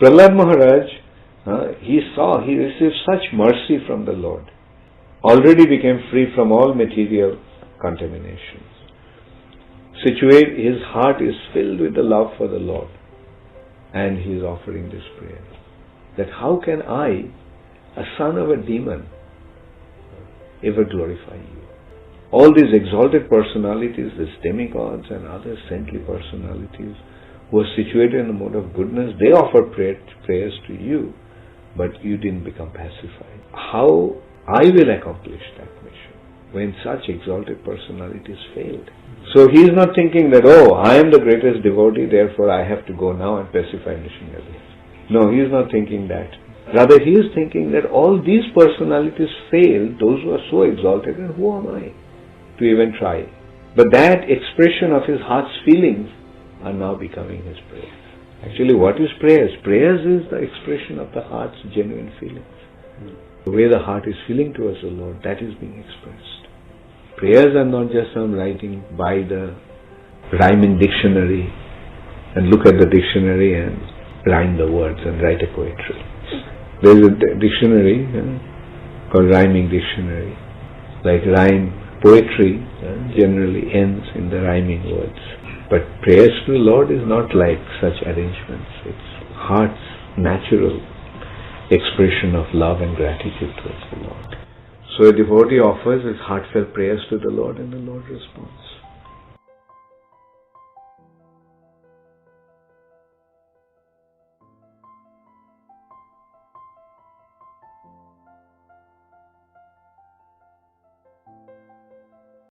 Prahlad Maharaj, he received such mercy from the Lord. Already became free from all material contaminations. His heart is filled with the love for the Lord. And he is offering this prayer. That how can I, a son of a demon, ever glorify you? All these exalted personalities, these demigods and other saintly personalities who are situated in the mode of goodness, they offer prayers to you, but you didn't become pacified. How I will accomplish that mission when such exalted personalities failed? So he is not thinking that, oh, I am the greatest devotee, therefore I have to go now and pacify missionaries. No, he is not thinking that. Rather, he is thinking that all these personalities failed, those who are so exalted, and who am I to even try? But that expression of his heart's feelings are now becoming his prayers. Actually, what is prayers? Prayers is the expression of the heart's genuine feelings. The way the heart is feeling towards the Lord, that is being expressed. Prayers are not just some writing by the rhyming dictionary and look at the dictionary and rhyme the words and write a poetry. There is a dictionary called rhyming dictionary. Like rhyme, poetry generally ends in the rhyming words. But prayers to the Lord is not like such arrangements. It's heart's natural expression of love and gratitude towards the Lord. So a devotee offers his heartfelt prayers to the Lord and the Lord responds.